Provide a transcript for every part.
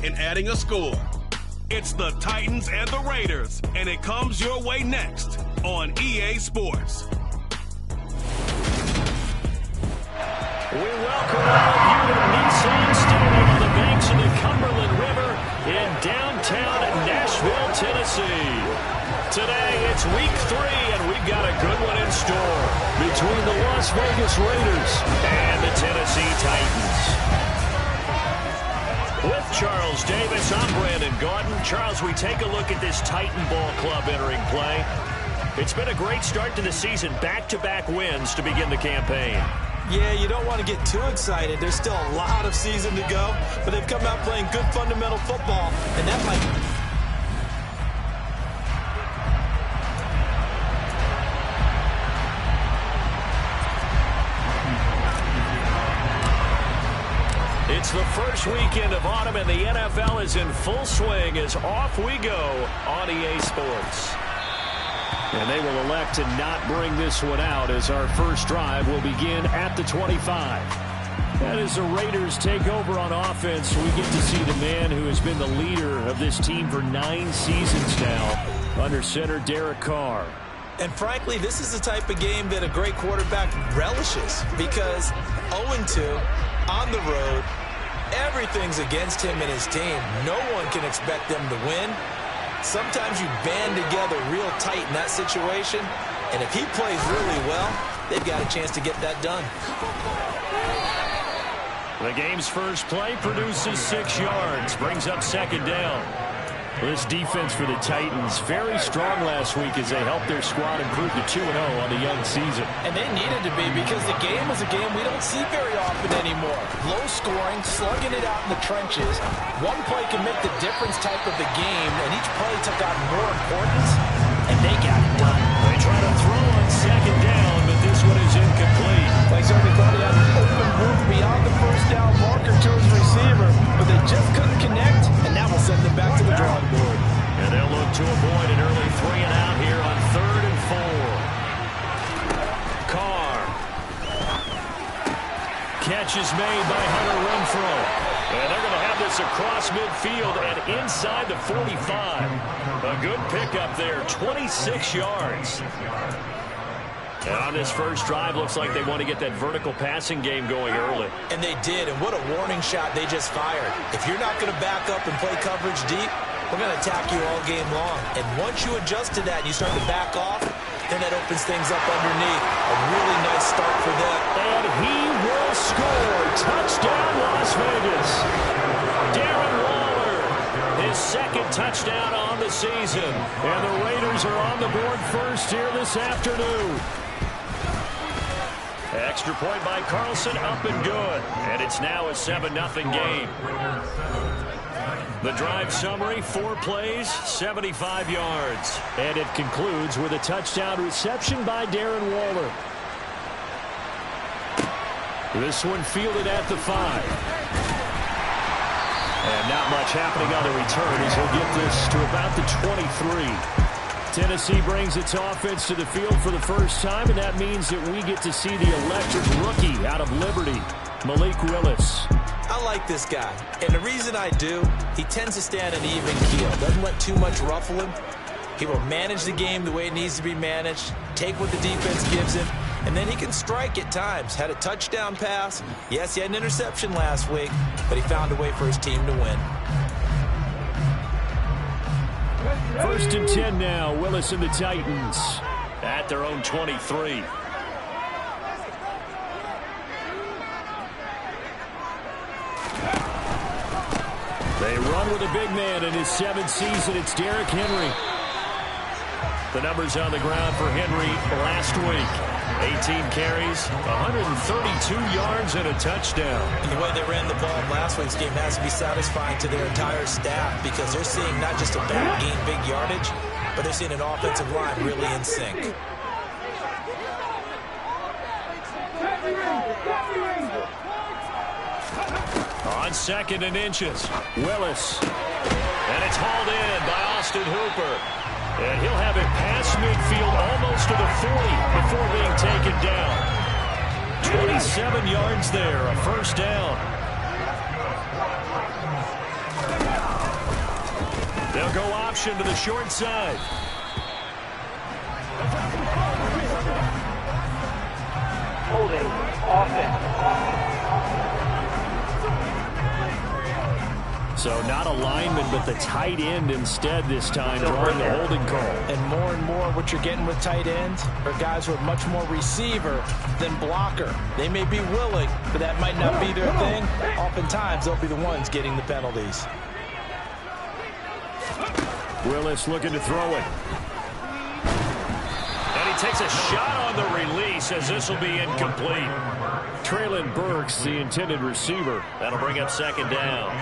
in adding a score. It's the Titans and the Raiders, and it comes your way next on EA Sports. We welcome all of you to Nissan Stadium on the banks of the Cumberland River in downtown Nashville, Tennessee. Today, it's week 3, and we've got a good one in store between the Las Vegas Raiders and the Tennessee Titans. With Charles Davis, I'm Brandon Gaudin. Charles, we take a look at this Titan Ball Club entering play. It's been a great start to the season, back-to-back wins to begin the campaign. Yeah, you don't want to get too excited. There's still a lot of season to go, but they've come out playing good fundamental football, and that might... It's the first weekend of autumn, and the NFL is in full swing as off we go on EA Sports. And they will elect to not bring this one out as our first drive will begin at the 25. And as the Raiders take over on offense, we get to see the man who has been the leader of this team for 9 seasons now, under center Derek Carr. And frankly, this is the type of game that a great quarterback relishes, because 0-2 on the road, everything's against him and his team. No one can expect them to win. Sometimes you band together real tight in that situation, and if he plays really well, they've got a chance to get that done. The game's first play produces 6 yards, brings up second down. This defense for the Titans, very strong last week as they helped their squad improve to 2-0 on the young season. And they needed to be, because the game was a game we don't see very often anymore. Low scoring, slugging it out in the trenches. One play can make the difference type of the game, and each play took on more importance, and they got it done. They try to throw on second down, but this one is incomplete. Like somebody thought he had an open roof beyond the first down marker to his receiver, but they just couldn't connect, and that will send them back to the drawing board. And they'll look to avoid an early 3 and out here on 3rd and 4. Carr. Catch is made by Hunter Renfrow. And they're going to have this across midfield and inside the 45. A good pickup there, 26 yards. And on this first drive, looks like they want to get that vertical passing game going early. And they did, and what a warning shot they just fired. If you're not going to back up and play coverage deep, we're going to attack you all game long. And once you adjust to that and you start to back off, then that opens things up underneath. A really nice start for them. And he will score. Touchdown, Las Vegas. Darren Waller, his second touchdown on the season. And the Raiders are on the board first here this afternoon. Extra point by Carlson, up and good. And it's now a 7-0 game. The drive summary, 4 plays, 75 yards. And it concludes with a touchdown reception by Darren Waller. This one fielded at the 5. And not much happening on the return as he'll get this to about the 23. Tennessee brings its offense to the field for the first time, and that means that we get to see the electric rookie out of Liberty, Malik Willis. I like this guy, and the reason I do, he tends to stand an even keel. Doesn't let too much ruffle him. He will manage the game the way it needs to be managed, take what the defense gives him, and then he can strike at times. Had a touchdown pass. Yes, he had an interception last week, but he found a way for his team to win. 1st and 10 now, Willis and the Titans at their own 23. They run with a big man in his 7th season. It's Derrick Henry. The numbers on the ground for Henry last week. 18 carries, 132 yards, and a touchdown. And the way they ran the ball in last week's game has to be satisfying to their entire staff, because they're seeing not just a back gain big yardage, but they're seeing an offensive line really in sync. On 2nd and inches, Willis. And it's hauled in by Austin Hooper. And he'll have it past midfield almost to the 40 before being taken down. 27 yards there, a first down. They'll go option to the short side. Holding offense. So not a lineman, but the tight end instead this time, drawing the holding call. And more what you're getting with tight ends are guys who are much more receiver than blocker. They may be willing, but that might not be their thing. Oftentimes, they'll be the ones getting the penalties. Willis looking to throw it. And he takes a shot on the release as this will be incomplete. Traylon Burks, the intended receiver. That'll bring up second down.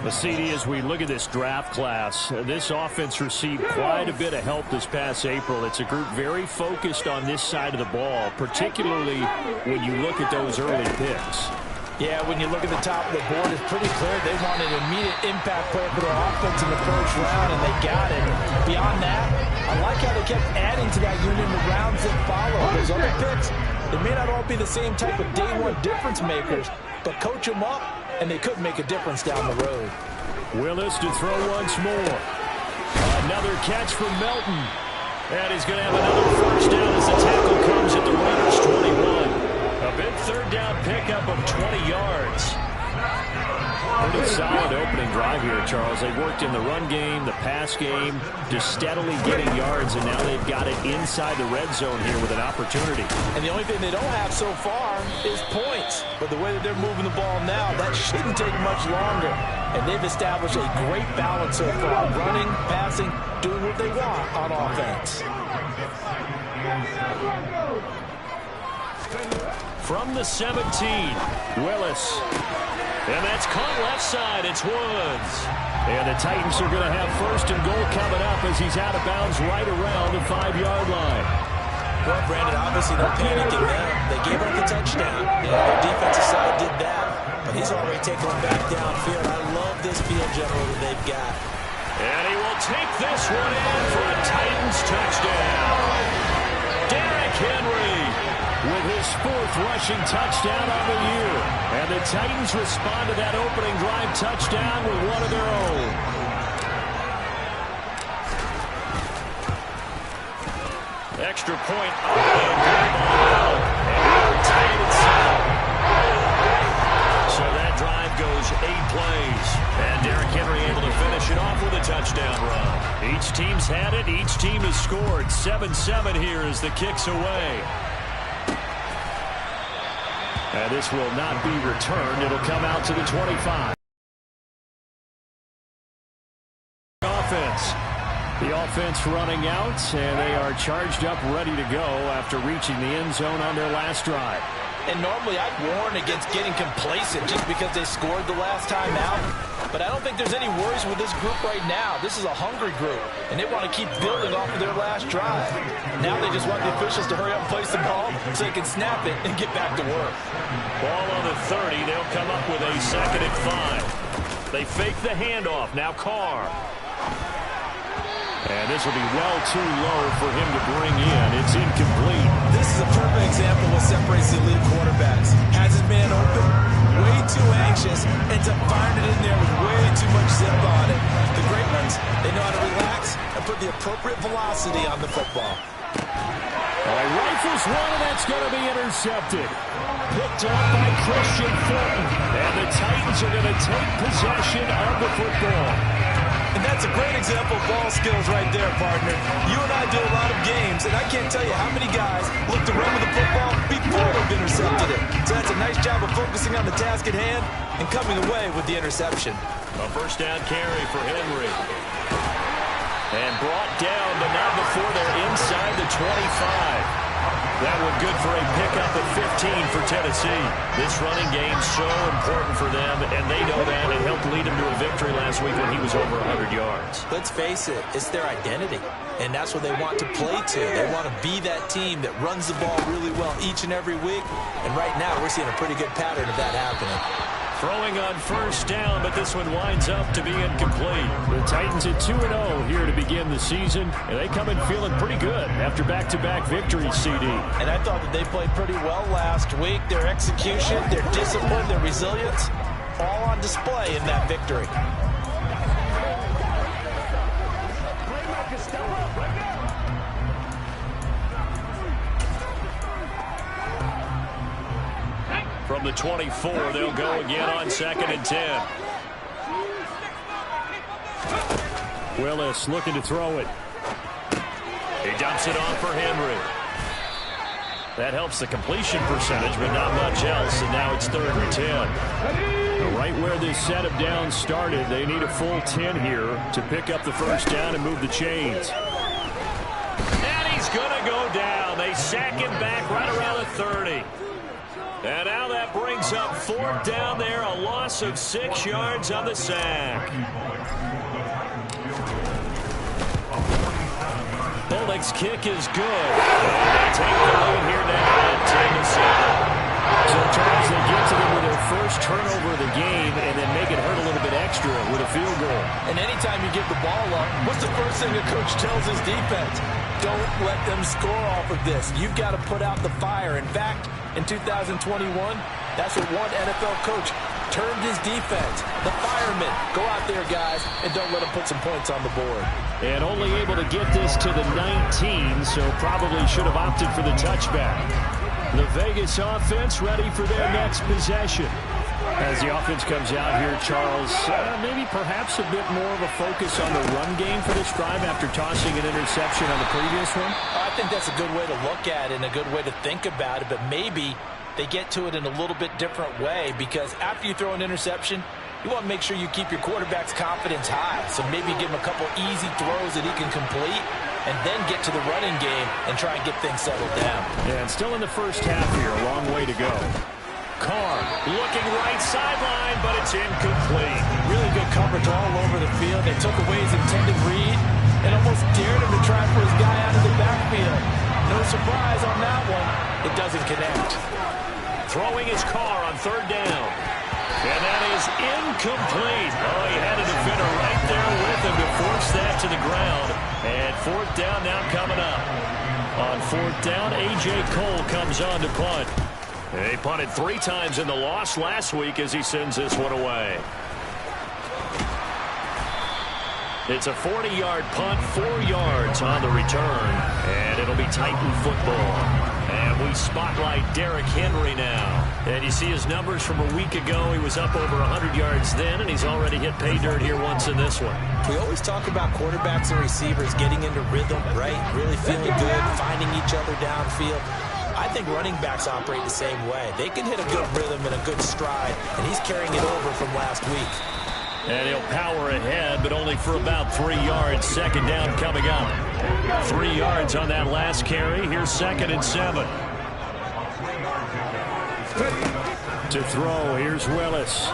The CD, as we look at this draft class, this offense received quite a bit of help this past April. It's a group very focused on this side of the ball, particularly when you look at those early picks. Yeah, when you look at the top of the board, it's pretty clear they want an immediate impact player for their offense in the first round, and they got it. Beyond that, I like how they kept adding to that unit in the rounds that follow. Those other picks, they may not all be the same type of day-one difference makers, but coach them up, and they could make a difference down the road. Willis to throw once more. Another catch from Melton. And he's going to have another first down as the tackle comes at the Raiders' 21. A big third down pickup of 20 yards. Pretty solid opening drive here, Charles. They've worked in the run game, the pass game, just steadily getting yards, and now they've got it inside the red zone here with an opportunity. And the only thing they don't have so far is points. But the way that they're moving the ball now, that shouldn't take much longer. And they've established a great balance so far. Running, passing, doing what they want on offense. From the 17, Willis. And that's caught left side. It's Woods. And the Titans are going to have first and goal coming up as he's out of bounds right around the 5-yard line. Well, Brandon, obviously no panic in them. They gave up a touchdown. Yeah, their defensive side did that. But he's already taking them back downfield. I love this field general that they've got. And he will take this one in for a Titans touchdown. Derrick Henry with his 4th rushing touchdown on the year. And the Titans respond to that opening drive touchdown with one of their own. Extra point. And tied at 7. So that drive goes 8 plays. And Derrick Henry able to finish it off with a touchdown run. Each team's had it. Each team has scored. 7-7 here as the kick's away. And this will not be returned. It'll come out to the 25. The offense running out, and they are charged up, ready to go after reaching the end zone on their last drive. And normally I'd warn against getting complacent just because they scored the last time out. But I don't think there's any worries with this group right now. This is a hungry group, and they want to keep building off of their last drive. Now they just want the officials to hurry up and place the ball so they can snap it and get back to work. Ball on the 30. They'll come up with a 2nd and 5. They fake the handoff. Now Carr. And this will be well too low for him to bring in. It's incomplete. This is a perfect example of what separates the elite quarterbacks. Has his man open, way too anxious, ends up firing it in there with way too much zip on it. The great ones, they know how to relax and put the appropriate velocity on the football. All right, rifles one, and that's going to be intercepted. Picked up by Christian Fulton. And the Titans are going to take possession of the football. And that's a great example of ball skills right there, partner. You and I do a lot of games, and I can't tell you how many guys look to run with the football before they've intercepted it. So that's a nice job of focusing on the task at hand and coming away with the interception. A first down carry for Henry. And brought down, but not before they're inside the 25. That one good for a pickup of 15 for Tennessee. This running game's so important for them, and they know that. It helped lead them to a victory last week when he was over 100 yards. Let's face it, it's their identity, and that's what they want to play to. They want to be that team that runs the ball really well each and every week, and right now we're seeing a pretty good pattern of that happening. Throwing on first down, but this one winds up to be incomplete. The Titans at 2-0 here to begin the season, and they come in feeling pretty good after back-to-back victories, CD. And I thought that they played pretty well last week. Their execution, their discipline, their resilience, all on display in that victory. the 24. They'll go again on 2nd and 10. Willis looking to throw it. He dumps it off for Henry. That helps the completion percentage, but not much else, and now it's 3rd and 10. Right where this set of downs started, they need a full 10 here to pick up the first down and move the chains. And he's going to go down. They sack him back right around the 30. And now that brings up 4th down there, a loss of 6 yards on the sack. Bolnick's kick is good. And they take the lead here now at 10-7. So Charles, they get to them with their first turnover of the game and then make it hurt a little bit extra with a field goal. And anytime you give the ball up, what's the first thing a coach tells his defense? Don't let them score off of this. You've got to put out the fire. In fact, in 2021, that's what one NFL coach termed his defense. The firemen. Go out there, guys, and don't let them put some points on the board. And only able to get this to the 19, so probably should have opted for the touchback. The Vegas offense ready for their next possession. As the offense comes out here, Charles, maybe perhaps a bit more of a focus on the run game for this drive after tossing an interception on the previous one? I think that's a good way to look at it and a good way to think about it, but maybe they get to it in a little bit different way, because after you throw an interception, you want to make sure you keep your quarterback's confidence high. So maybe give him a couple easy throws that he can complete, and then get to the running game and try and get things settled down. Yeah, and still in the first half here, a long way to go. Carr looking right sideline, but it's incomplete. Really good coverage all over the field. They took away his intended read and almost dared him to try for his guy out of the backfield. No surprise on that one. It doesn't connect. Throwing his Carr on 3rd down. And that is incomplete. Oh, he had a defender right there with him to force that to the ground. And 4th down now coming up. On 4th down, A.J. Cole comes on to punt. He punted 3 times in the loss last week as he sends this one away. It's a 40-yard punt, 4 yards on the return. And it'll be Titan football. And we spotlight Derrick Henry now. And you see his numbers from a week ago. He was up over 100 yards then, and he's already hit pay dirt here once in this one. We always talk about quarterbacks and receivers getting into rhythm, right? Really feeling good, finding each other downfield. I think running backs operate the same way. They can hit a good rhythm and a good stride, and he's carrying it over from last week. And he'll power ahead, but only for about 3 yards. 2nd down coming up. 3 yards on that last carry. Here's 2nd and 7. To throw, here's Willis.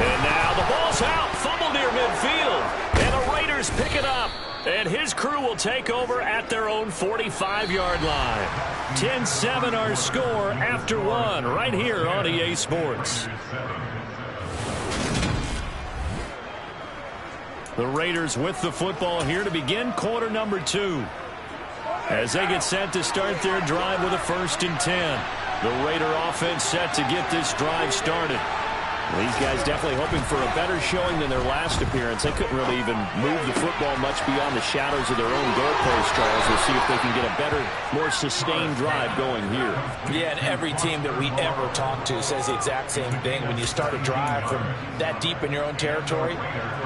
And now the ball's out. Fumble near midfield. And the Raiders pick it up. And his crew will take over at their own 45-yard line. 10-7 our score after 1 right here on EA Sports. The Raiders with the football here to begin quarter number 2. As they get set to start their drive with a 1st and 10. The Raider offense set to get this drive started. These guys definitely hoping for a better showing than their last appearance. They couldn't really even move the football much beyond the shadows of their own goalpost, Charles. We'll see if they can get a better, more sustained drive going here. Yeah, and every team that we ever talk to says the exact same thing. When you start a drive from that deep in your own territory,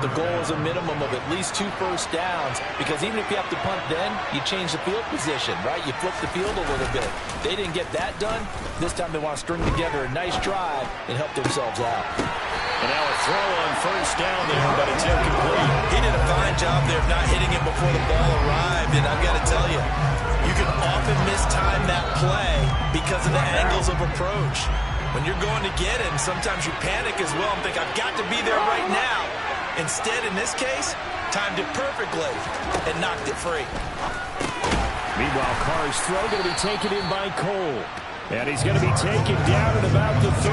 the goal is a minimum of at least 2 first downs, because even if you have to punt then, you change the field position, right? You flip the field a little bit. They didn't get that done. This time they want to string together a nice drive and help themselves out. And now a throw on 1st down there, but it's incomplete. He did a fine job there of not hitting it before the ball arrived, and I've got to tell you, you can often mistime that play because of the angles of approach. When you're going to get him, sometimes you panic as well and think, I've got to be there right now. Instead, in this case, timed it perfectly and knocked it free. Meanwhile, Carr's throw going to be taken in by Cole. And he's going to be taken down at about the 33.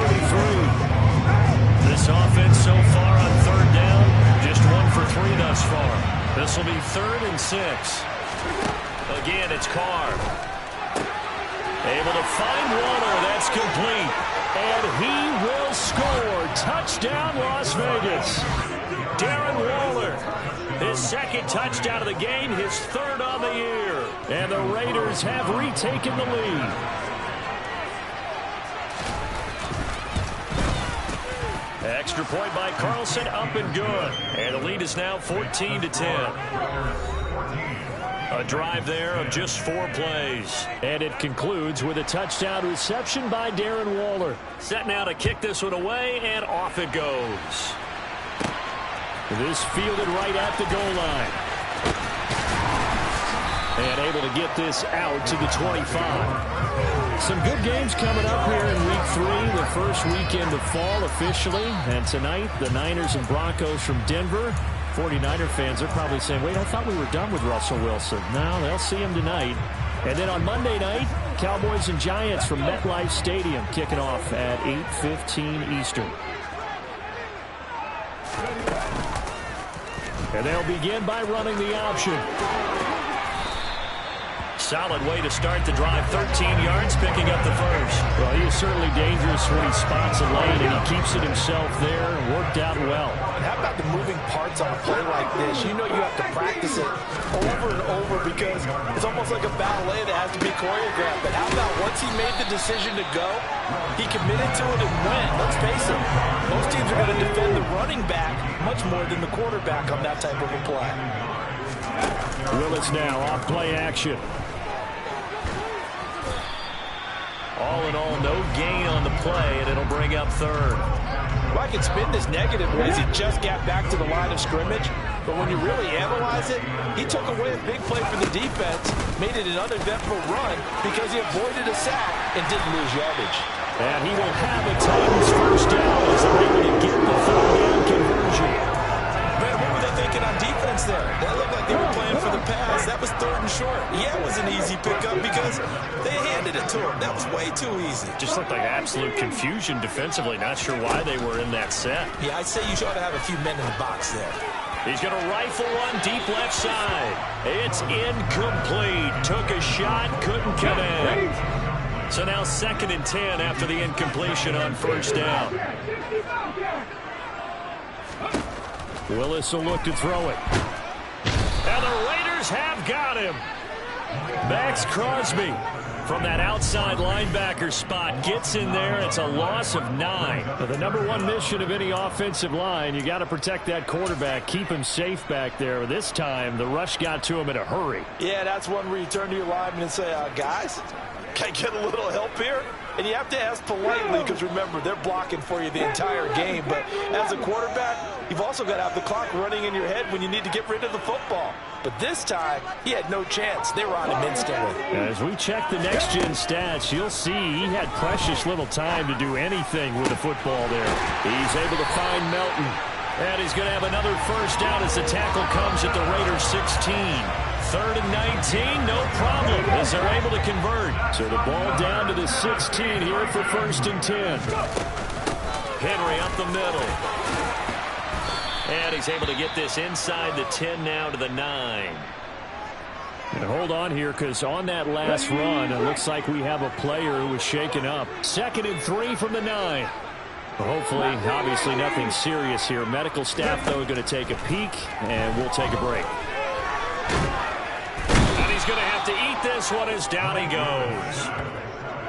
This offense so far on 3rd down, just 1 for 3 thus far. This will be 3rd and 6. Again, it's Carr. Able to find Waller. That's complete. And he will score. Touchdown, Las Vegas. Darren Waller. His 2nd touchdown of the game, his 3rd on the year. And the Raiders have retaken the lead. Extra point by Carlson, up and good. And the lead is now 14-10. A drive there of just 4 plays. And it concludes with a touchdown reception by Darren Waller. Set now to kick this one away, and off it goes. This fielded right at the goal line. And able to get this out to the 25. Some good games coming up here in Week 3, the first weekend of fall officially. And tonight, the Niners and Broncos from Denver. 49er fans are probably saying, wait, I thought we were done with Russell Wilson. No, they'll see him tonight. And then on Monday night, Cowboys and Giants from MetLife Stadium kicking off at 8:15 Eastern. And they'll begin by running the option. Solid way to start the drive. 13 yards, picking up the first. Well, he is certainly dangerous when he spots a lane, and he keeps it himself there and worked out well. And how about the moving parts on a play like this? You know you have to practice it over and over because it's almost like a ballet that has to be choreographed. But how about once he made the decision to go, he committed to it and went. Let's face it, most teams are going to defend the running back much more than the quarterback on that type of a play. Willis now off play action. All in all, no gain on the play, and it'll bring up third. Well, I can spin this negative ways. He just got back to the line of scrimmage. But when you really analyze it, he took away a big play for the defense, made it an uneventful run because he avoided a sack and didn't lose yardage. And he will have a Titans first down as they're able to get the third down conversion. Man, what were they thinking on defense there? That looked like they were playing for the pass. That was 3rd and short. Yeah, it was an easy pickup because they handed it to him. That was way too easy. Just looked like absolute confusion defensively. Not sure why they were in that set. Yeah, I'd say you ought to have a few men in the box there. He's going to rifle one deep left side. It's incomplete. Took a shot, couldn't connect. So now 2nd and 10 after the incompletion on first down. Willis will look to throw it. And the Raiders have got him. Max Crosby from that outside linebacker spot gets in there. It's a loss of 9. The number 1 mission of any offensive line, you got to protect that quarterback, keep him safe back there. This time, the rush got to him in a hurry. Yeah, that's one where you turn to your lineman and say, guys, can I get a little help here? And you have to ask politely because, remember, they're blocking for you the entire game. But as a quarterback, you've also got to have the clock running in your head when you need to get rid of the football. But this time, he had no chance. They were on him instantly. As we check the next-gen stats, you'll see he had precious little time to do anything with the football there. He's able to find Melton. And he's going to have another first down as the tackle comes at the Raiders 16. 3rd and 19, no problem, as they're able to convert. So the ball down to the 16 here for 1st and 10. Henry up the middle. And he's able to get this inside the 10 now to the 9. And hold on here, because on that last run, it looks like we have a player who was shaken up. 2nd and 3 from the 9. Hopefully, obviously nothing serious here. Medical staff, though, are going to take a peek, and we'll take a break. And he's going to have to eat this one as down he goes.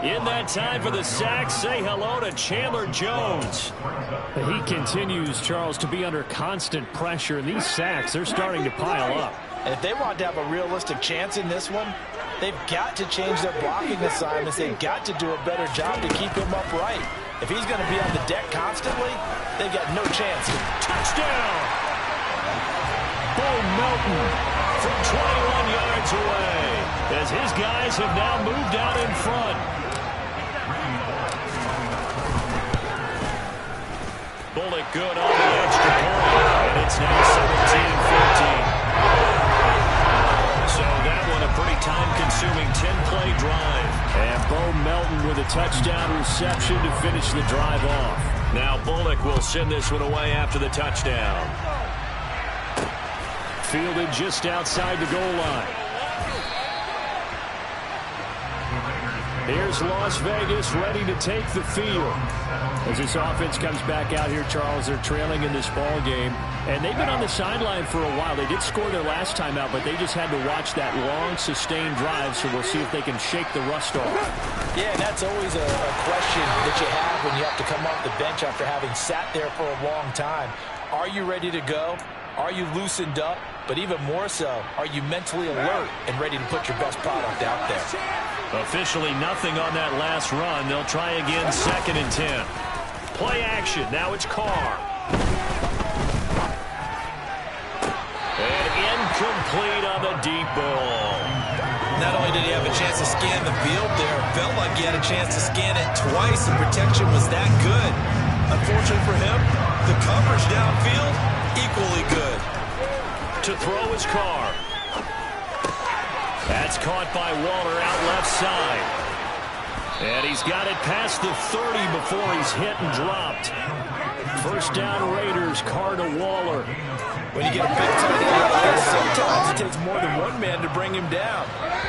In that time for the sack, say hello to Chandler Jones. He continues, Charles, to be under constant pressure. And these sacks, they're starting to pile up. And if they want to have a realistic chance in this one, they've got to change their blocking assignments. They've got to do a better job to keep him upright. If he's going to be on the deck constantly, they've got no chance. Touchdown! Bo Melton from 21 yards away as his guys have now moved out in front. Bullock good on the extra point, and it's now 17-15. So that one a pretty time-consuming 10-play drive. And Bo Melton with a touchdown reception to finish the drive off. Now Bullock will send this one away after the touchdown. Fielded just outside the goal line. Here's Las Vegas ready to take the field. As this offense comes back out here, Charles, they're trailing in this ball game. And they've been on the sideline for a while. They did score their last time out, but they just had to watch that long, sustained drive, so we'll see if they can shake the rust off. Yeah, that's always a question that you have when you have to come off the bench after having sat there for a long time. Are you ready to go? Are you loosened up? But even more so, are you mentally alert and ready to put your best product out there? Officially nothing on that last run. They'll try again, 2nd and 10. Play action. Now it's Carr. And incomplete on the deep ball. Not only did he have a chance to scan the field there, it felt like he had a chance to scan it twice. The protection was that good. Unfortunately for him, the coverage downfield, equally good. To throw is Carr. That's caught by Waller out left side. And he's got it past the 30 before he's hit and dropped. First down Raiders, Carr to Waller. When you get a big tight end like this, sometimes it takes more than one man to bring him down.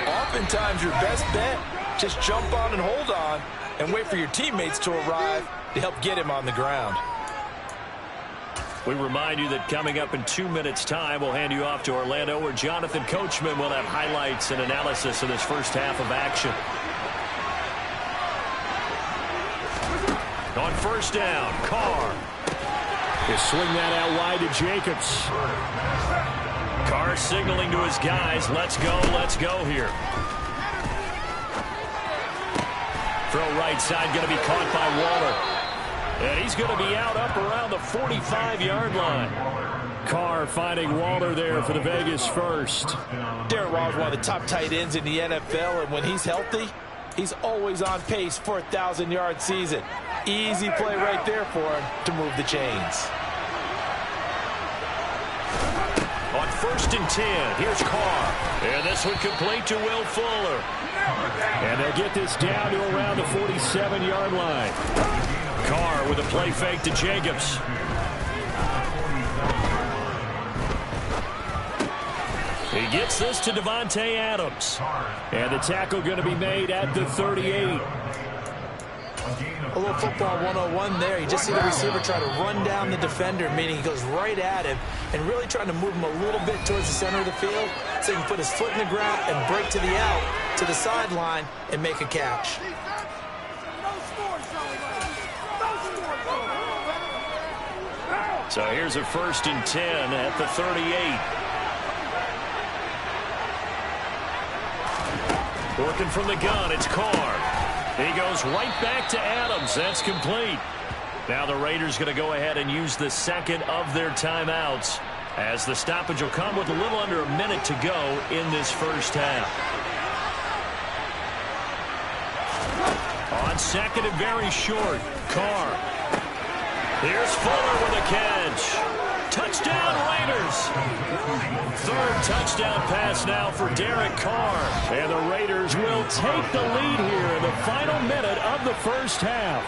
Oftentimes your best bet, just jump on and hold on and wait for your teammates to arrive to help get him on the ground. We remind you that coming up in 2 minutes' time, we'll hand you off to Orlando, where Jonathan Coachman will have highlights and analysis of this first half of action. On first down, Carr. He'll swing that out wide to Jacobs. Carr signaling to his guys, let's go here. Throw right side, going to be caught by Waller. And he's going to be out up around the 45-yard line. Carr finding Waller there for the Vegas first. Darren Waller is one of the top tight ends in the NFL, and when he's healthy, he's always on pace for a 1,000-yard season. Easy play right there for him to move the chains. On 1st and 10, here's Carr. And this one complete to Will Fuller. And they'll get this down to around the 47-yard line. Carr with a play fake to Jacobs. He gets this to Devontae Adams. And the tackle going to be made at the 38. A little football 101 there. You just see the receiver try to run down the defender, meaning he goes right at him and really trying to move him a little bit towards the center of the field so he can put his foot in the ground and break to the out, to the sideline, and make a catch. So here's a 1st and 10 at the 38. Working from the gun, it's Carr. He goes right back to Adams. That's complete. Now the Raiders going to go ahead and use the second of their timeouts, as the stoppage will come with a little under a minute to go in this first half. On second and very short, Carr. Here's Fuller with a catch. Touchdown, Raiders. 3rd touchdown pass now for Derek Carr. And the Raiders will take the lead here in the final minute of the first half.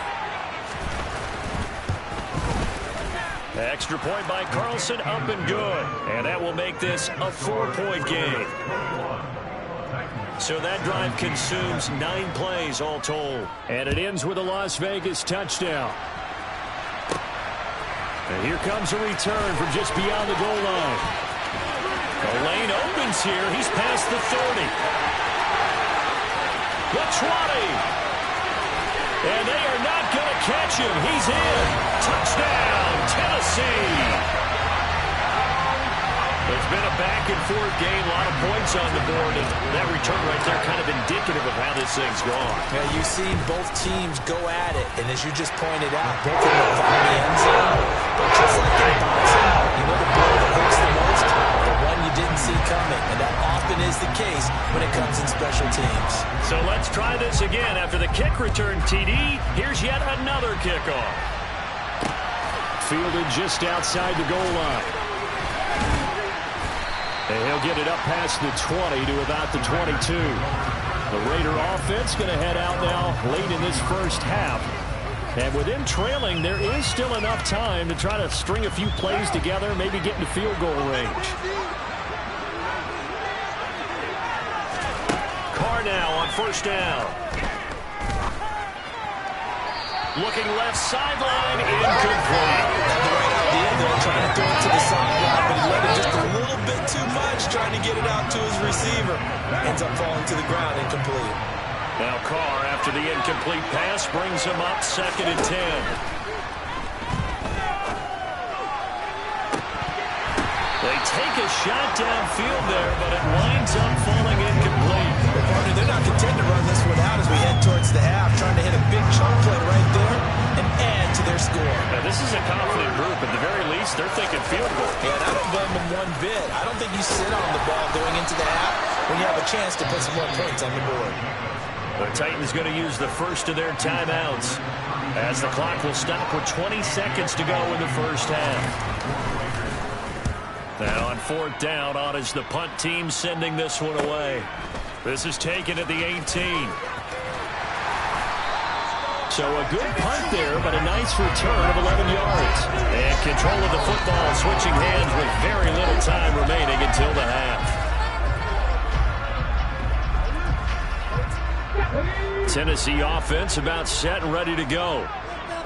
Extra point by Carlson, up and good. And that will make this a 4-point game. So that drive consumes 9 plays all told. And it ends with a Las Vegas touchdown. And here comes a return from just beyond the goal line. The lane opens here. He's past the 30. The 20. And they are not going to catch him. He's in. Touchdown, Tennessee. It's been a back-and-forth game, a lot of points on the board, and that return right there kind of indicative of how this thing's gone. Yeah, you've seen both teams go at it, and as you just pointed out, both of them have found the end zone. But just like in boxing, you know the blow that hurts the most? The one you didn't see coming, and that often is the case when it comes in special teams. So let's try this again. After the kick return, TD, here's yet another kickoff. Fielded just outside the goal line. And he'll get it up past the 20 to about the 22. The Raider offense going to head out now late in this first half. And with them trailing, there is still enough time to try to string a few plays together, maybe get into field goal range. Carr now on first down. Looking left sideline, incomplete. Had the right idea. there trying to throw it to the sideline, but he let it just a little bit too much, trying to get it out to his receiver. Ends up falling to the ground, incomplete. Now Carr, after the incomplete pass, brings him up 2nd and 10. They take a shot downfield there, but it winds up falling incomplete. Well, partner, they're not content to run this one out as we head towards the half, trying to hit a big chunk play right there and add to their score. Now, this is a confident group. At the very least, they're thinking field goal. Yeah, and I don't blame them one bit. I don't think you sit on the ball going into the half when you have a chance to put some more points on the board. The Titans going to use the first of their timeouts as the clock will stop with 20 seconds to go in the first half. Now on 4th down, on is the punt team sending this one away. This is taken at the 18. So a good punt there, but a nice return of 11 yards. And control of the football switching hands with very little time remaining until the half. Tennessee offense about set and ready to go.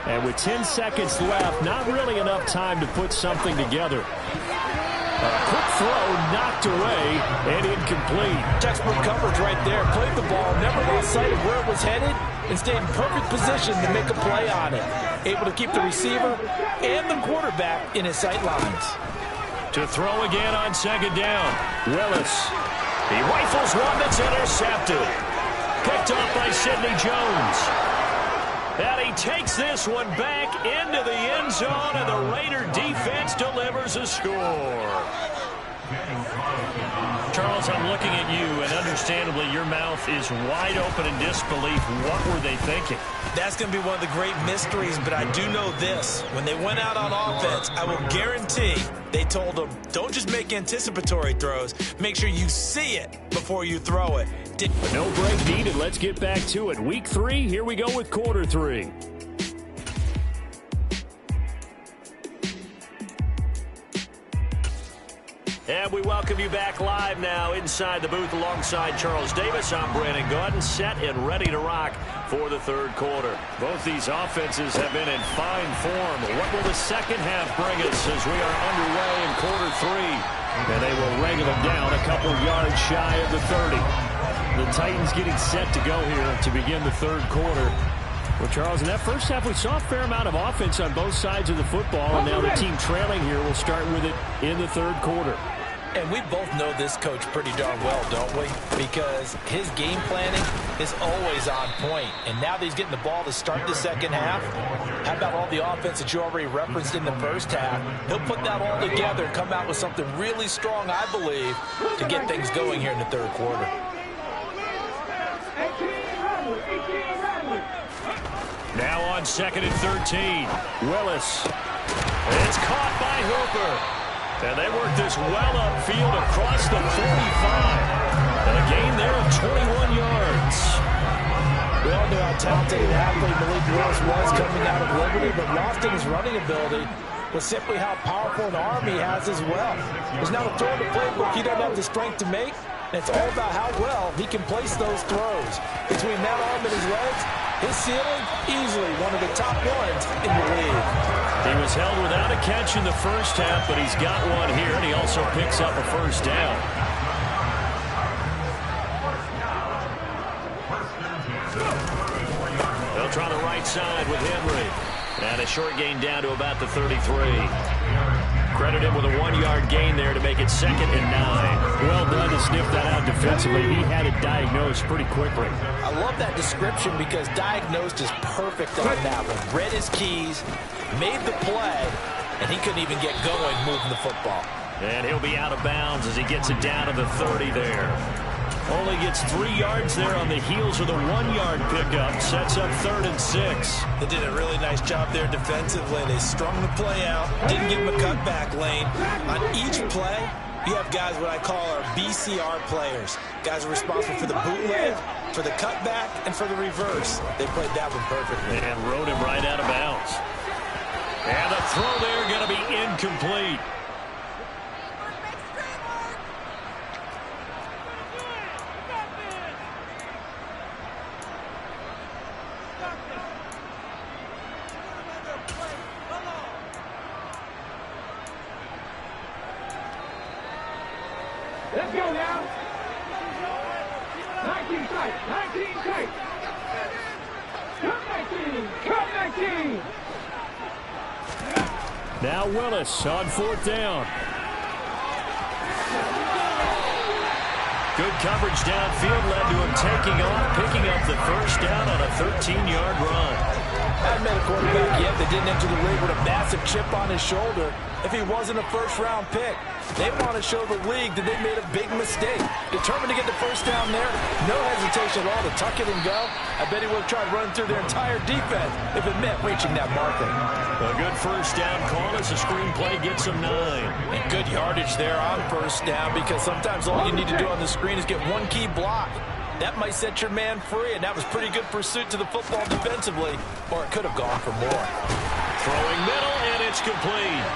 And with 10 seconds left, not really enough time to put something together. A quick throw knocked away and incomplete. Textbook coverage right there. Played the ball, never lost sight of where it was headed, and stayed in perfect position to make a play on it. Able to keep the receiver and the quarterback in his sight lines. To throw again on 2nd down. Willis. He rifles one that's intercepted. Picked off by Sidney Jones. And he takes this one back into the end zone, and the Raider defense delivers a score. Charles, I'm looking at you, and understandably your mouth is wide open in disbelief. What were they thinking? That's going to be one of the great mysteries, but I do know this. When they went out on offense, I will guarantee they told them, don't just make anticipatory throws. Make sure you see it before you throw it. No break needed. Let's get back to it. Week 3, here we go with quarter 3. And we welcome you back live now inside the booth alongside Charles Davis. I'm Brandon Gordon, set and ready to rock for the 3rd quarter. Both these offenses have been in fine form. What will the second half bring us as we are underway in quarter 3? And they will wrangle them down a couple yards shy of the 30. The Titans getting set to go here to begin the 3rd quarter. Well, Charles, in that first half, we saw a fair amount of offense on both sides of the football, and now the team trailing here will start with it in the 3rd quarter. And we both know this coach pretty darn well, don't we? Because his game planning is always on point. And now that he's getting the ball to start the second half, how about all the offense that you already referenced in the first half? He'll put that all together and come out with something really strong, I believe, to get things going here in the 3rd quarter. Now on 2nd and 13. Willis. It's caught by Hooper. And they work this well upfield across the 45. And a gain there of 21 yards. We all knew how talented an athlete Malik Willis was coming out of Liberty, but lost in his running ability was simply how powerful an arm he has as well. There's not a throw in the playbook he doesn't have the strength to make, and it's all about how well he can place those throws. Between that arm and his legs, his ceiling, easily one of the top ones in the league. He was held without a catch in the first half, but he's got one here, and he also picks up a first down. They'll try the right side with Henry. And a short gain down to about the 33. Credit him with a 1-yard gain there to make it 2nd and 9. Well done to sniff that out defensively. He had it diagnosed pretty quickly. I love that description because diagnosed is perfect on that one. Read his keys, made the play, and he couldn't even get going moving the football. And he'll be out of bounds as he gets it down to the 30 there. Only gets 3 yards there on the heels of the 1-yard pickup. Sets up 3rd and 6. They did a really nice job there defensively. They strung the play out. Didn't give him a cutback lane. On each play, you have guys what I call our BCR players. Guys are responsible for the bootleg, for the cutback, and for the reverse. They played that one perfectly. And rode him right out of bounds. And the throw there going to be incomplete. Let's go now. 19 tight. 19 tight. Come 19. Come 19. Now Willis on 4th down. Good coverage downfield led to him taking off, picking up the first down on a 13-yard run. I haven't met a quarterback yet that didn't enter the league with a massive chip on his shoulder if he wasn't a first-round pick. They want to show the league that they made a big mistake. Determined to get the first down there, no hesitation at all to tuck it and go. I bet he would have tried running through their entire defense if it meant reaching that marker. A good first down call as the screenplay gets him 9. And good yardage there on first down because sometimes all you need to do on the screen is get one key block. That might set your man free, and that was pretty good pursuit to the football defensively, or it could have gone for more. Throwing middle, and it's complete.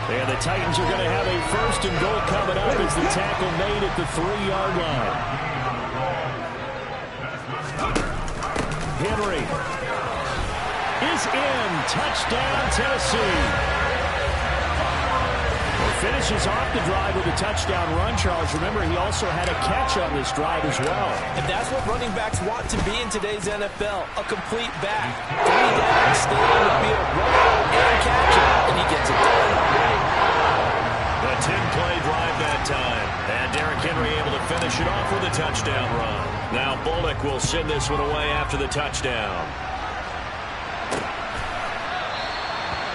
And the Titans are going to have a 1st and goal coming up as the tackle made at the 3-yard line. Henry is in. Touchdown, Tennessee. Finishes off the drive with a touchdown run, Charles. Remember, he also had a catch on this drive as well. And that's what running backs want to be in today's NFL, a complete back. 3 down, stay on the field, run and catch it, and he gets it done. A 10-play drive that time. And Derrick Henry able to finish it off with a touchdown run. Now Bullock will send this one away after the touchdown.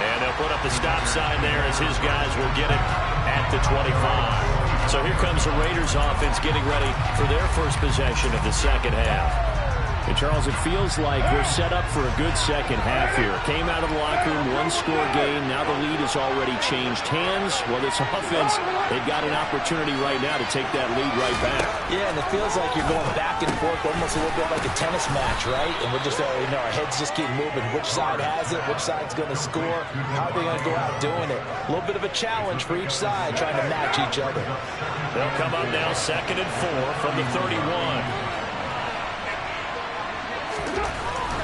And they'll put up the stop sign there as his guys will get it at the 25. So here comes the Raiders offense getting ready for their first possession of the second half. And Charles, it feels like we're set up for a good second half here. Came out of the locker room, 1-score game. Now the lead has already changed hands. Well, this offense, they've got an opportunity right now to take that lead right back. Yeah, and it feels like you're going back and forth almost a little bit like a tennis match, right? And we're just, our heads just keep moving. Which side has it? Which side's going to score? How are they going to go out doing it? A little bit of a challenge for each side trying to match each other. They'll come up now 2nd and 4 from the 31.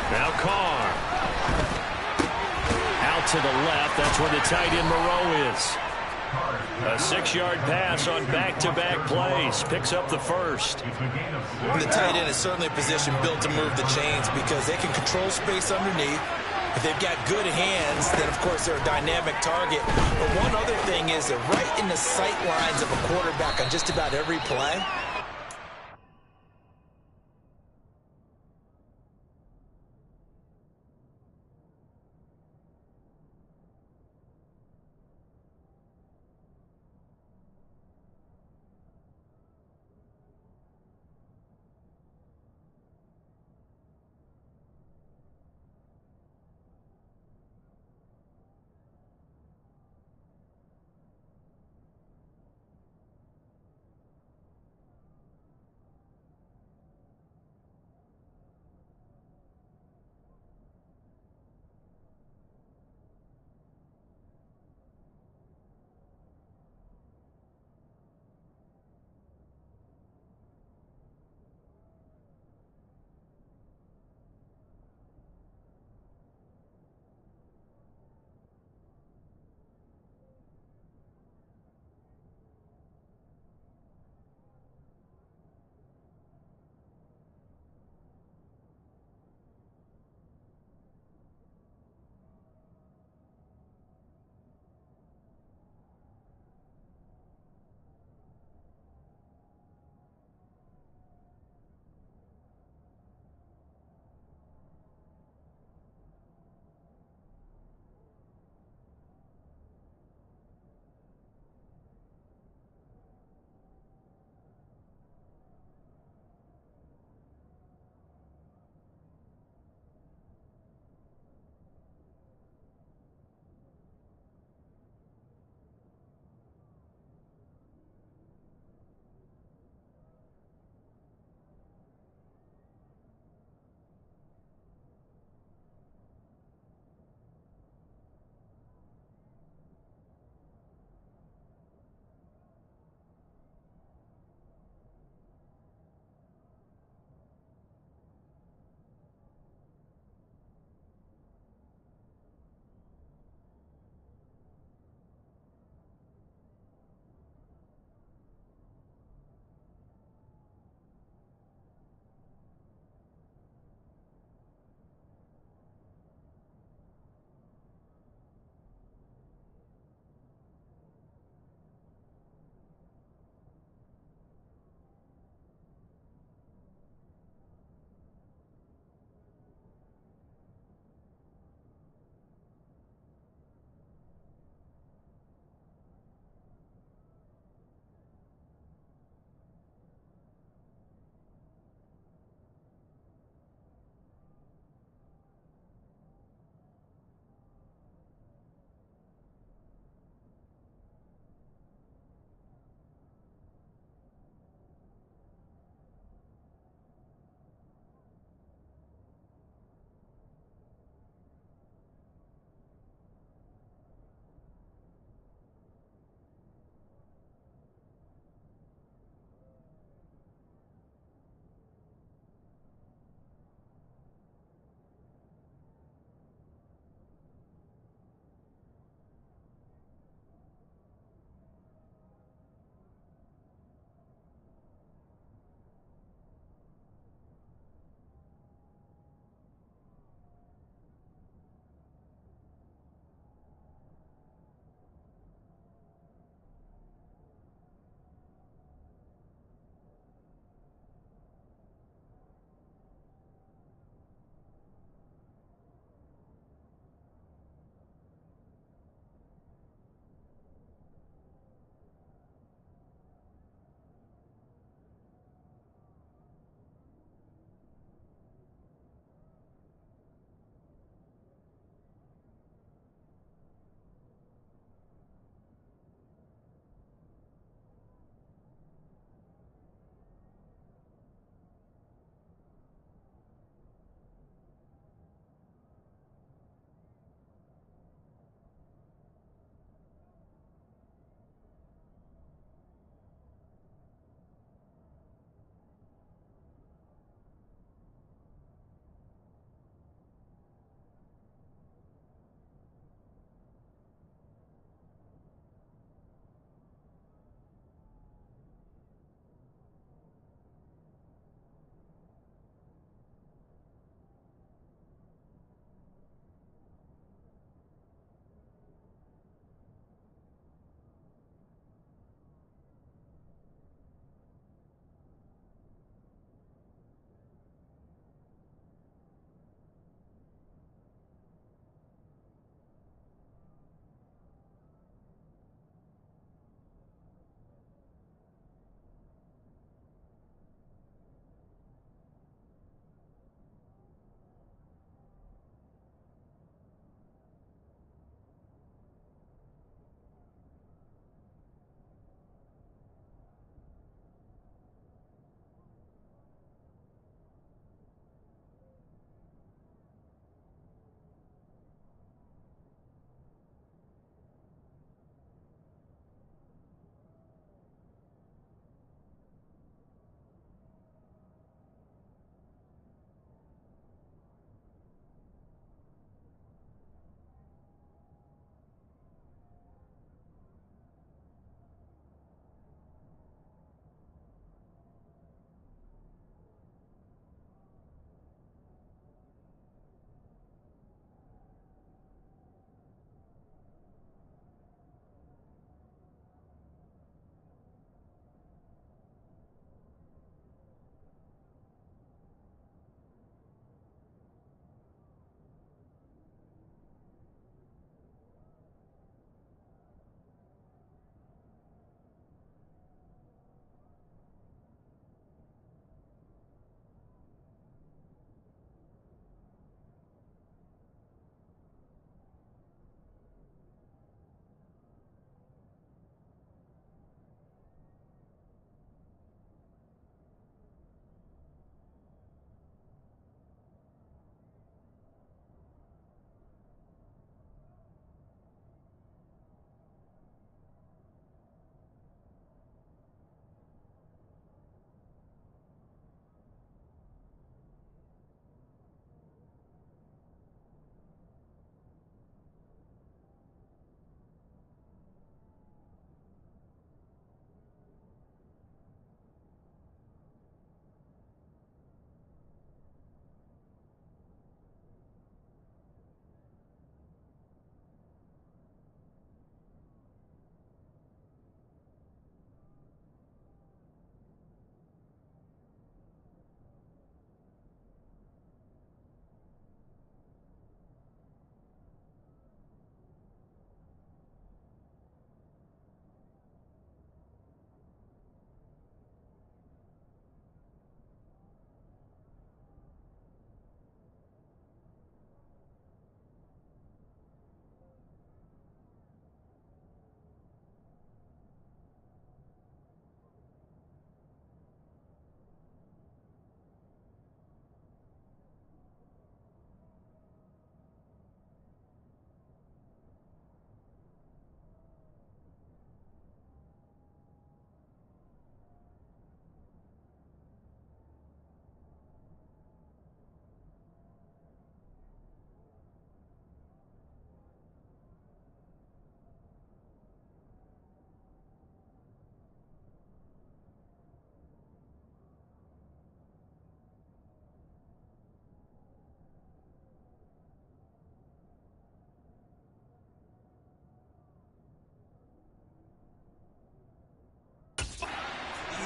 Now Carr. Out to the left. That's where the tight end Moreau is. A 6-yard pass on back-to-back plays. Picks up the first. The tight end is certainly a position built to move the chains because they can control space underneath. If they've got good hands, then, of course, they're a dynamic target. But one other thing is they're right in the sight lines of a quarterback on just about every play.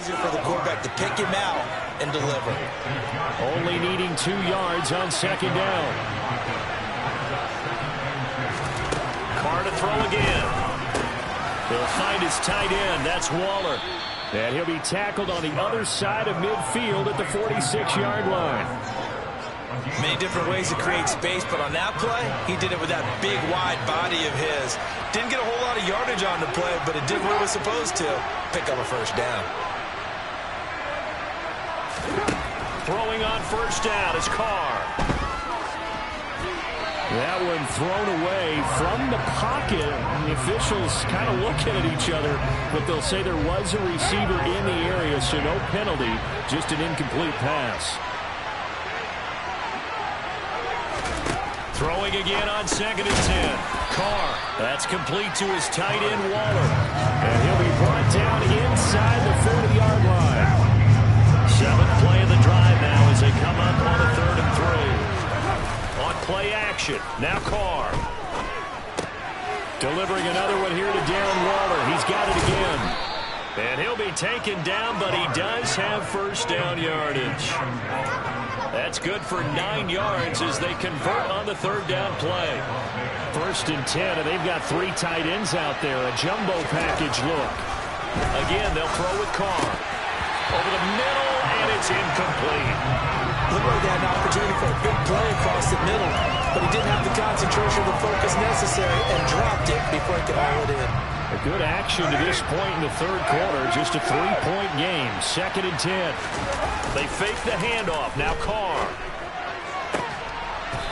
Easier for the quarterback to pick him out and deliver. Only needing 2 yards on second down. Carr to throw again. He'll find his tight end. That's Waller. And he'll be tackled on the other side of midfield at the 46-yard line. Many different ways to create space, but on that play, he did it with that big, wide body of his. Didn't get a whole lot of yardage on the play, but it did what it was supposed to. Pick up a first down. Throwing on first down is Carr. That one thrown away from the pocket. The officials kind of looking at each other, but they'll say there was a receiver in the area, so no penalty, just an incomplete pass. Throwing again on second and 10. Carr. That's complete to his tight end, Waller. And he'll be brought down inside the 40-yard line. 7th play of the drive now as they come up on a 3rd and 3. On play action. Now Carr. Delivering another one here to Darren Waller. He's got it again. And he'll be taken down, but he does have first down yardage. That's good for 9 yards as they convert on the 3rd down play. 1st and 10, and they've got 3 tight ends out there. A jumbo package look. Again, they'll throw with Carr. Over the middle, and it's incomplete. Looked like they had an opportunity for a big play across the middle, but he didn't have the concentration or the focus necessary and dropped it before he could haul it in. A good action to this point in the 3rd quarter. Just a 3-point game. 2nd and 10. They fake the handoff. Now Carr.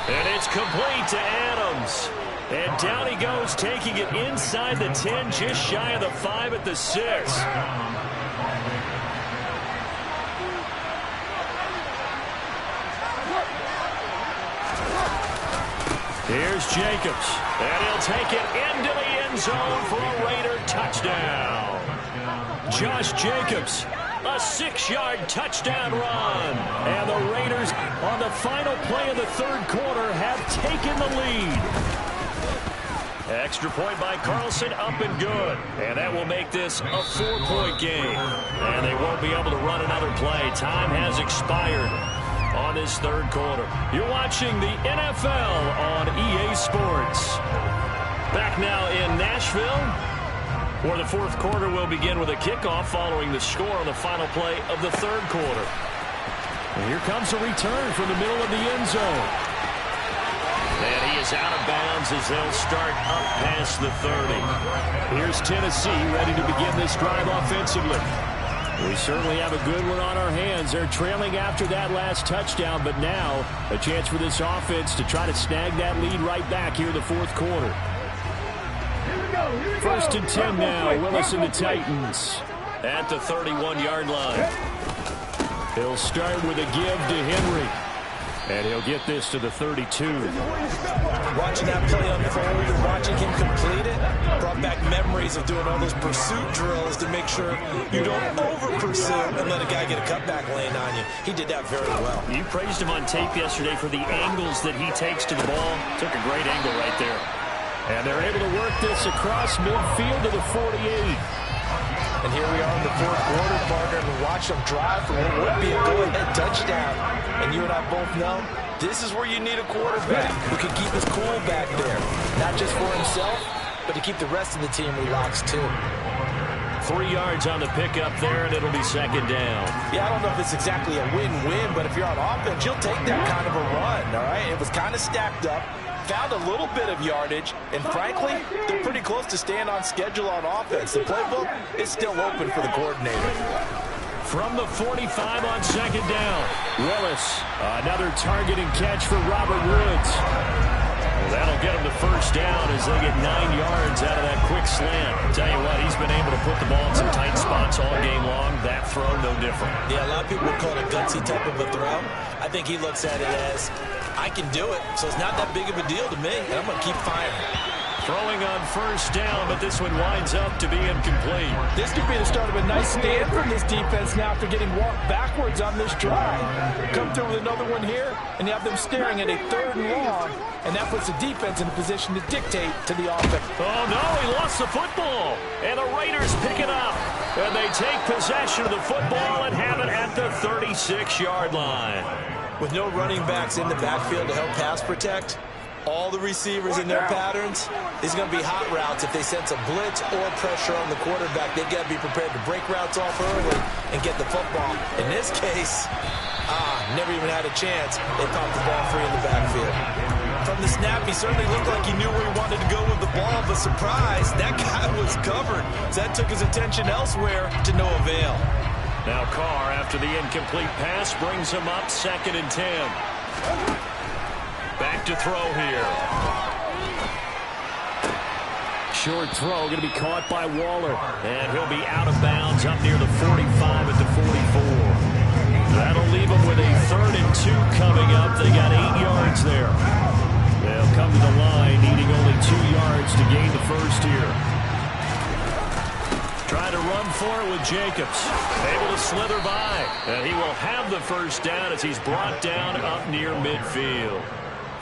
And it's complete to Adams. And down he goes, taking it inside the 10, just shy of the 5 at the 6. Here's Jacobs, and he'll take it into the end zone for a Raider touchdown. Josh Jacobs, a 6-yard touchdown run. And the Raiders, on the final play of the 3rd quarter, have taken the lead. Extra point by Carlson, up and good. And that will make this a 4-point game. And they won't be able to run another play. Time has expired on this 3rd quarter. You're watching the NFL on EA Sports. Back now in Nashville, where the 4th quarter will begin with a kickoff following the score on the final play of the 3rd quarter. And here comes a return from the middle of the end zone. And he is out of bounds as they'll start up past the 30. Here's Tennessee ready to begin this drive offensively. We certainly have a good one on our hands. They're trailing after that last touchdown, but now a chance for this offense to try to snag that lead right back here in the 4th quarter. 1st and 10 now. Willis and the Titans at the 31-yard line. He'll start with a give to Henry. And he'll get this to the 32. Watching that play unfold and watching him complete it brought back memories of doing all those pursuit drills to make sure you don't over-pursue and let a guy get a cutback lane on you. He did that very well. You praised him on tape yesterday for the angles that he takes to the ball. Took a great angle right there. And they're able to work this across midfield to the 48. And here we are in the 4th quarter, partner, and watch them drive for what would be a go-ahead touchdown. And you and I both know this is where you need a quarterback who can keep his cool back there. Not just for himself, but to keep the rest of the team relaxed too. 3 yards on the pickup there, and it'll be 2nd down. Yeah, I don't know if it's exactly a win-win, but if you're on offense, you'll take that kind of a run, all right? It was kind of stacked up. Found a little bit of yardage, and frankly, they're pretty close to staying on schedule on offense. The playbook is still open for the coordinator. From the 45 on 2nd down, Willis, another target and catch for Robert Woods. Well, that'll get him the first down as they get 9 yards out of that quick slant. I'll tell you what, he's been able to put the ball in some tight spots all game long. That throw, no different. Yeah, a lot of people would call it a gutsy type of a throw. I think he looks at it as, I can do it, so it's not that big of a deal to me, and I'm going to keep firing. Throwing on first down, but this one winds up to be incomplete. This could be the start of a nice stand from this defense now after getting walked backwards on this drive. Come through with another one here, and you have them staring at a 3rd and long, and that puts the defense in a position to dictate to the offense. Oh, no, he lost the football, and the Raiders pick it up. And they take possession of the football and have it at the 36-yard line. With no running backs in the backfield to help pass protect, all the receivers in their patterns, these are going to be hot routes. If they sense a blitz or pressure on the quarterback, they've got to be prepared to break routes off early and get the football. In this case, never even had a chance. They popped the ball free in the backfield. From the snap, he certainly looked like he knew where he wanted to go with the ball, but surprise, that guy was covered. So that took his attention elsewhere to no avail. Now Carr, after the incomplete pass, brings him up 2nd and 10. Back to throw here. Short throw going to be caught by Waller. And he'll be out of bounds up near the 45 at the 44. That'll leave them with a 3rd and 2 coming up. They got 8 yards there. They'll come to the line needing only 2 yards to gain the first here. Trying to run for it with Jacobs. Able to slither by. And he will have the first down as he's brought down up near midfield.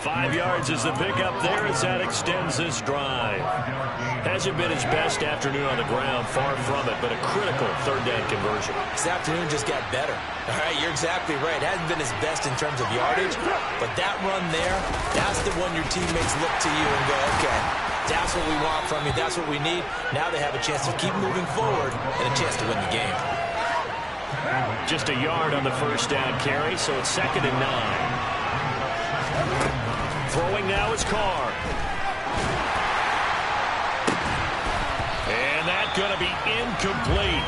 5 yards is the pickup there as that extends this drive. Hasn't been his best afternoon on the ground, far from it, but a critical 3rd down conversion. This afternoon just got better. All right, you're exactly right. Hasn't been his best in terms of yardage, but that run there, that's the one your teammates look to you and go, okay, that's what we want from you. That's what we need. Now they have a chance to keep moving forward and a chance to win the game. Just a yard on the first down carry, so it's 2nd and 9. Throwing now is Carr. And that's going to be incomplete.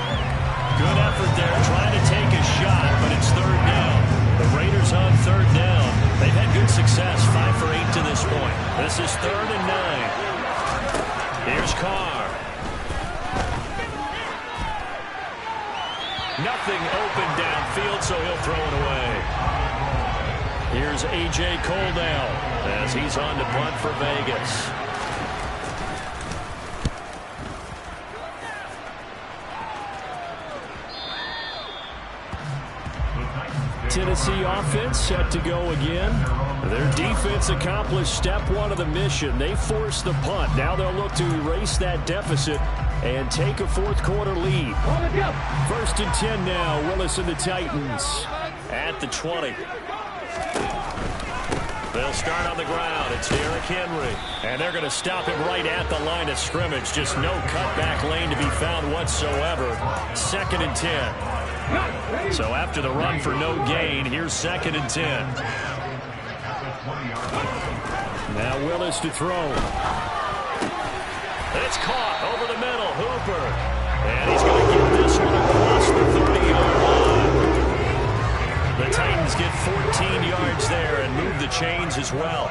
Good effort there trying to take a shot, but it's 3rd down. The Raiders on 3rd down. They've had good success, 5 for 8 to this point. This is 3rd and 9. Here's Carr. Nothing open downfield, so he'll throw it away. Here's A.J. Coldell as he's on to punt for Vegas. Tennessee offense set to go again. Their defense accomplished step 1 of the mission. They forced the punt. Now they'll look to erase that deficit and take a 4th quarter lead. 1st and 10 now. Willis and the Titans at the 20. They'll start on the ground. It's Derrick Henry. And they're going to stop him right at the line of scrimmage. Just no cutback lane to be found whatsoever. 2nd and 10. So after the run for no gain, here's 2nd and 10. Now Willis to throw. It's caught over the middle. Hooper. And he's going to get this one across the 30-yard line. The Titans get 14 yards there and move the chains as well.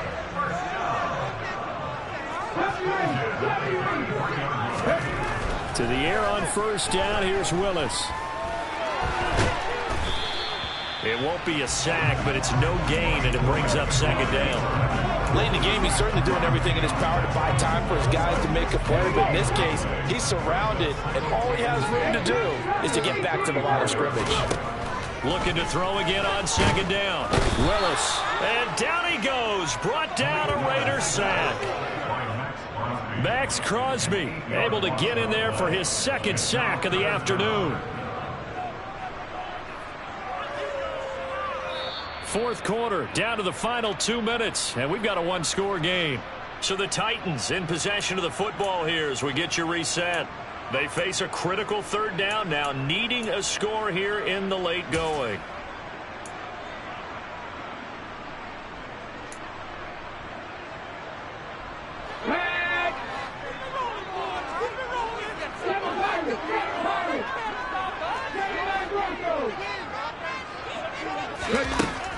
To the air on 1st down. Here's Willis. It won't be a sack, but it's no gain, and it brings up 2nd down. Late in the game, he's certainly doing everything in his power to buy time for his guys to make a play, but in this case, he's surrounded, and all he has room to do is to get back to the line of scrimmage. Looking to throw again on 2nd down. Willis. And down he goes. Brought down a Raider sack. Max Crosby able to get in there for his 2nd sack of the afternoon. 4th quarter, down to the final 2 minutes, and we've got a 1-score game. So the Titans in possession of the football here as we get you reset. They face a critical 3rd down now, needing a score here in the late going.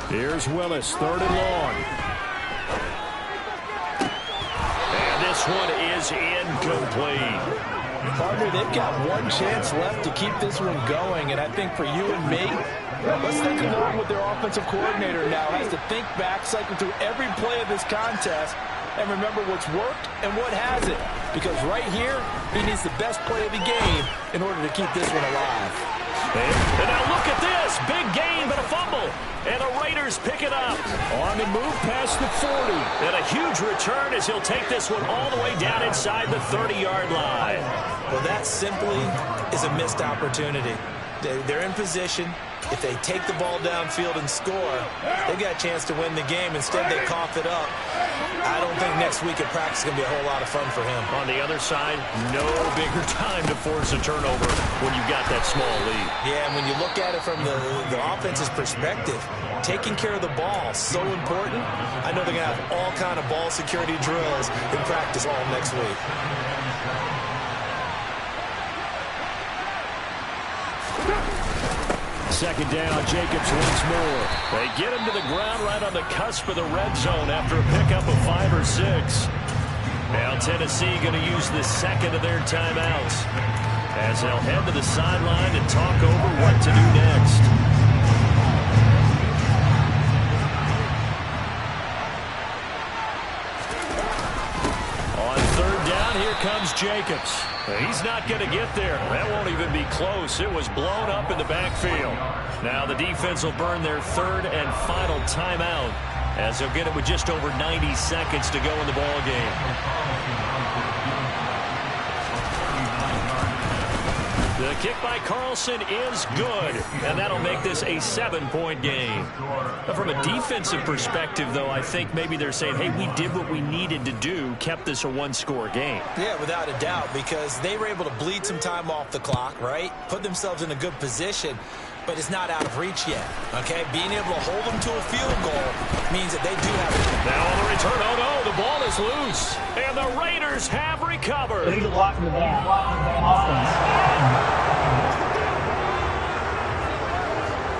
Here's Willis, 3rd and long. And this one is incomplete. Partner, they've got one chance left to keep this one going, and I think for you and me, let's think along with their offensive coordinator now. Has to think back, cycle through every play of this contest, and remember what's worked and what hasn't. Because right here, he needs the best play of the game in order to keep this one alive. And now look at this. Big gain, but a fumble. And the Raiders pick it up. On the move past the 40. And a huge return as he'll take this one all the way down inside the 30-yard line. Well, that simply is a missed opportunity. They're in position. If they take the ball downfield and score, they've got a chance to win the game. Instead, they cough it up. I don't think next week at practice is going to be a whole lot of fun for him. On the other side, no bigger time to force a turnover when you've got that small lead. Yeah, and when you look at it from the offense's perspective, taking care of the ball, so important. I know they're going to have all kind of ball security drills in practice all next week. Second down, Jacobs once more. They get him to the ground right on the cusp of the red zone after a pickup of 5 or 6. Now Tennessee going to use the second of their timeouts as they'll head to the sideline and talk over what to do next. On third down, here comes Jacobs. He's not going to get there. That won't even be close. It was blown up in the backfield. Now the defense will burn their third and final timeout as they'll get it with just over 90 seconds to go in the ball game. The kick by Carlson is good, and that'll make this a 7-point game. But from a defensive perspective, though, I think maybe they're saying, hey, we did what we needed to do, kept this a 1-score game. Yeah, without a doubt, because they were able to bleed some time off the clock, right? Put themselves in a good position, but it's not out of reach yet, okay? Being able to hold them to a field goal means that they do have it. Now on the return, oh no, the ball is loose, and the Raiders have recovered. He's blocking the ball.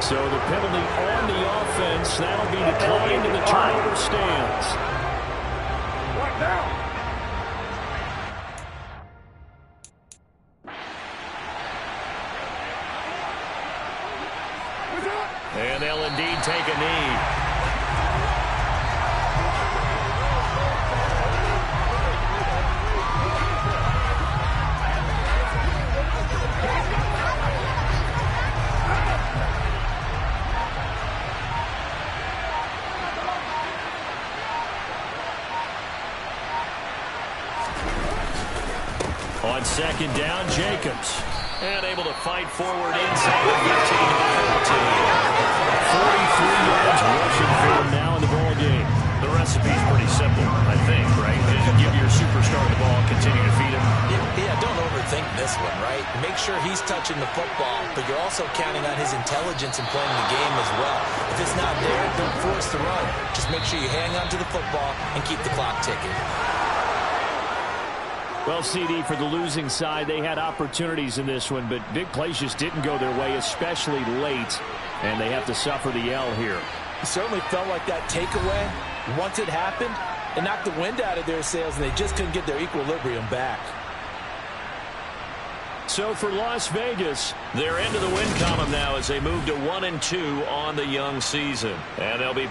So the penalty on the offense, that'll be declined and the turnover stands. Right now. And they'll indeed take a knee. On second down, Jacobs. And able to fight forward inside the 15 to 43 yards rushing for him now in the ball game. The recipe's pretty simple, I think, right? Just give your superstar the ball, continue to feed him. Yeah, don't overthink this one, right? Make sure he's touching the football, but you're also counting on his intelligence in playing the game as well. If it's not there, don't force the run. Just make sure you hang on to the football and keep the clock ticking. Well, CD, for the losing side, they had opportunities in this one, but big plays just didn't go their way, especially late, and they have to suffer the L here. It certainly felt like that takeaway, once it happened, it knocked the wind out of their sails, and they just couldn't get their equilibrium back. So for Las Vegas, they're into the win column now as they move to 1-2 on the young season. And they'll be